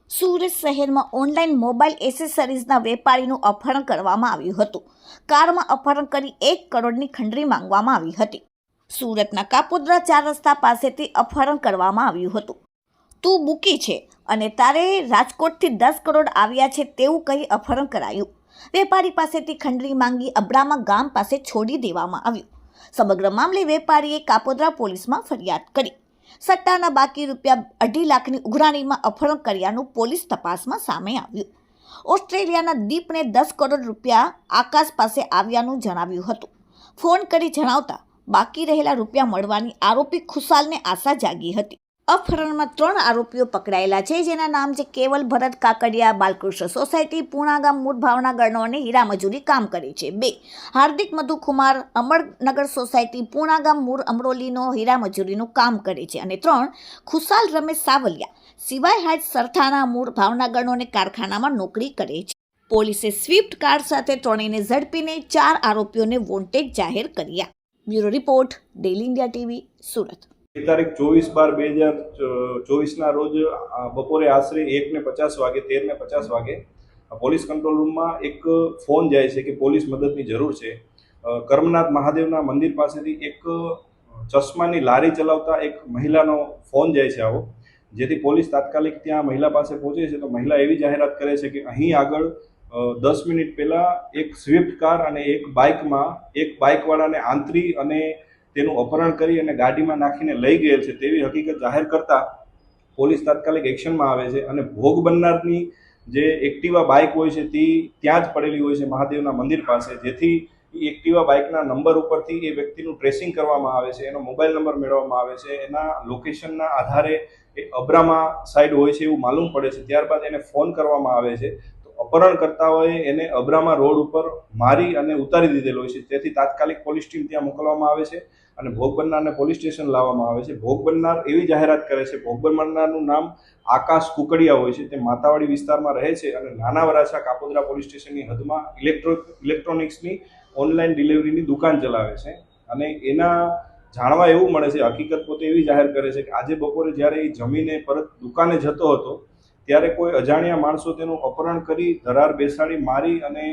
સુરત શહેરમાં online mobile એસેસરીઝના વેપારીનું અપહરણ કરવામાં આવ્યું હતું. કારમાં અપહરણ કરી 1 કરોડની ખંડરી માંગવામાં આવી હતી. સુરતના કાપોદ્રા 4 રસ્તા પાસેથી અપહરણ કરવામાં આવ્યું હતું. તું બુકી છે અને તારે રાજકોટથી 10 કરોડ આવ્યા છે તેવું કહી અપહરણ કરાયું. વેપારી પાસેથી ખંડરી માંગી અબ્રામા ગામ પાસે છોડી દેવામાં આવ્યું. સમગ્ર મામલે વેપારીએ કાપોદ્રા પોલીસમાં ફરિયાદ કરી. સટ્ટાના બાકી રૂપિયા 2.5 લાખની ઉઘરાણીમાં અપહરણ કર્યાનું પોલીસ તપાસમાં સામે આવ્યું. ઓસ્ટ્રેલિયાના દીપને 10 કરોડ રૂપિયા આકાશ પાસે આવ્યાનું જણાવ્યું હતું. ફોન કરી જણાવતા બાકી રહેલા રૂપિયા મળવાની આરોપી ખુશાલને આશા જાગી હતી. અપહરણમાં 3 આરોપીઓ પકડાયેલા છે, જેના નામ છે કેવલ ભરત કાકડિયા, બાલકૃષ્ણ સોસાયટી, પૂણાગામ, મૂળ ભાવનગરનો અને હીરા મજૂરી કામ કરે છે. 2 હાર્દિક મધુકુમાર, અમરનગર સોસાયટી, પૂણાગામ, મૂળ અમરોલીનો હીરા મજૂરીનું કામ કરે છે. અને 3 ખુશાલ રમેશ સાવલિયા, સિવાય હાઇટ સરથાના, મૂળ ભાવનગરનો અને કારખાનામાં નોકરી કરે છે. પોલીસે સ્વિફ્ટ કાર સાથે ત્રણેયને ઝડપીને 4 આરોપીઓને વોન્ટેડ જાહેર કર્યા. Bureau report, daily India TV, Surat. તારીખ 24/12/2024ના રોજ બપોરે આશરે 1:50 વાગે 13:50 વાગે પોલીસ કંટ્રોલ રૂમમાં એક ફોન જાય છે કે પોલીસ મદદની જરૂર છે. કર્મનાથ મહાદેવના મંદિર પાસેથી એક ચશ્માની લારી ચલાવતા એક મહિલાનો ફોન જાય છે આવો, જેથી પોલીસ તાત્કાલિક ત્યાં મહિલા પાસે પહોંચે છે. તો મહિલા એવી જાહેરાત કરે છે કે અહીં આગળ 10 મિનિટ પહેલાં એક સ્વિફ્ટ કાર અને એક બાઇકમાં એક બાઇકવાળાને આંતરી અને તેનું અપહરણ કરી અને ગાડીમાં નાખીને લઈ ગયેલ છે તેવી હકીકત જાહેર કરતા પોલીસ તાત્કાલિક એક્શનમાં આવે છે અને ભોગ બનનારની જે એક્ટિવા બાઇક હોય છે તે ત્યાં જ પડેલી હોય છે મહાદેવના મંદિર પાસે, જેથી એક્ટિવા બાઇકના નંબર ઉપરથી એ વ્યક્તિનું ટ્રેસિંગ કરવામાં આવે છે, એનો મોબાઈલ નંબર મેળવવામાં આવે છે. એના લોકેશનના આધારે એ અબ્રામા સાઈડ હોય છે એવું માલુમ પડે છે. ત્યારબાદ એને ફોન કરવામાં આવે છે. અપહરણકર્તાઓએ એને અબ્રામા રોડ ઉપર મારી અને ઉતારી દીધેલો હોય છે. તેથી તાત્કાલિક પોલીસ ટીમ ત્યાં મોકલવામાં આવે છે અને ભોગ બનનારને પોલીસ સ્ટેશન લાવવામાં આવે છે. ભોગ બનનાર એવી જાહેરાત કરે છે, ભોગ બનનારનું નામ આકાશ કુકડિયા હોય છે, તે માતાવાડી વિસ્તારમાં રહે છે અને નાના વરાછા કાપોદ્રા પોલીસ સ્ટેશનની હદમાં ઇલેક્ટ્રોનિક્સની ઓનલાઈન ડિલિવરીની દુકાન ચલાવે છે. અને એના જાણવા એવું મળે છે, હકીકત પોતે એવી જાહેર કરે છે કે આજે બપોરે જ્યારે એ જમીને પરત દુકાને જતો હતો ત્યારે કોઈ અજાણ્યા માણસો તેનું અપહરણ કરી ધરાર બેસાડી મારી અને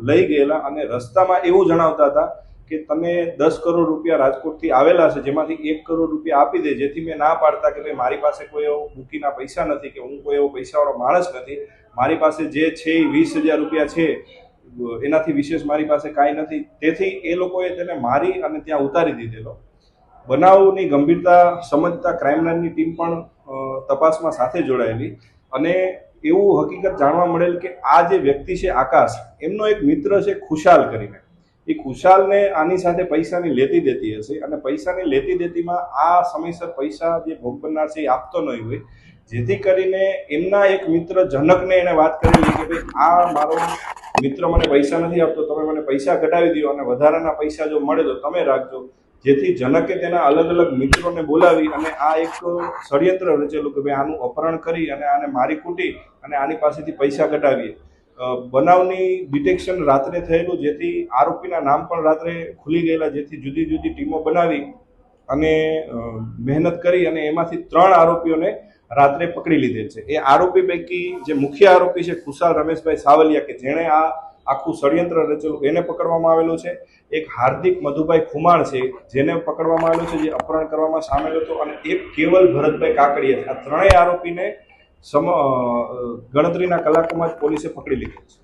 લઈ ગયેલા અને રસ્તામાં એવું જણાવતા હતા કે તમે 10 કરોડ રૂપિયા રાજકોટથી આવેલા છે, જેમાંથી 1 કરોડ રૂપિયા આપી દે. જેથી મેં ના પાડતા કે ભાઈ મારી પાસે કોઈ એવો બુકીના પૈસા નથી, કે હું કોઈ એવો પૈસાવાળો માણસ નથી, મારી પાસે જે છે એ 20,000 રૂપિયા છે, એનાથી વિશેષ મારી પાસે કાંઈ નથી. તેથી એ લોકોએ તેને મારી અને ત્યાં ઉતારી દીધેલો. બનાવની ગંભીરતા સમજતા ક્રાઇમ બ્રાન્ચની ટીમ પણ તપાસમાં સાથે જોડાયેલી અને એવું હકીકત જાણવા મળેલ કે આ જે વ્યક્તિ છે આકાશ, એમનો એક મિત્ર છે ખુશાલ કરીને. એ ખુશાલને આની સાથે પૈસાની લેતી દેતી હશે અને પૈસાની લેતી દેતીમાં આ સમયસર પૈસા જે ભોગ બનનાર છે એ આપતો નહીં હોય, જેથી કરીને એમના એક મિત્ર જનકને એને વાત કરેલી કે ભાઈ આ મારો મિત્ર મને પૈસા નથી આપતો, તમે મને પૈસા ઘટાડી દો અને વધારાના પૈસા જો મળે તો તમે રાખજો. જેથી જનકે તેના અલગ અલગ મિત્રોને બોલાવી અને આ એક ષડયંત્ર રચેલું કે ભાઈ આનું અપહરણ કરી અને આને મારી કૂટી અને આની પાસેથી પૈસા કઢાવીએ. બનાવની ડિટેક્શન રાત્રે થયેલું, જેથી આરોપીના નામ પણ રાત્રે ખુલી ગયેલા, જેથી જુદી જુદી ટીમો બનાવી અને મહેનત કરી અને એમાંથી 3 આરોપીઓને રાત્રે પકડી લીધેલ છે. એ આરોપી પૈકી જે મુખ્ય આરોપી છે ખુશાલ રમેશભાઈ સાવલિયા, કે જેણે આ આખું ષડયંત્ર રચેલું, એને પકડવામાં આવેલો છે. એક હાર્દિક મધુભાઈ ખુમાણ છે, જેને પકડવામાં આવેલો છે, જે અપહરણ કરવામાં સામેલ હતો. અને એક કેવલ ભરતભાઈ કાકડિયા. આ 3 આરોપીને ગણતરીના કલાકોમાં જ પોલીસે પકડી લીધેલ છે.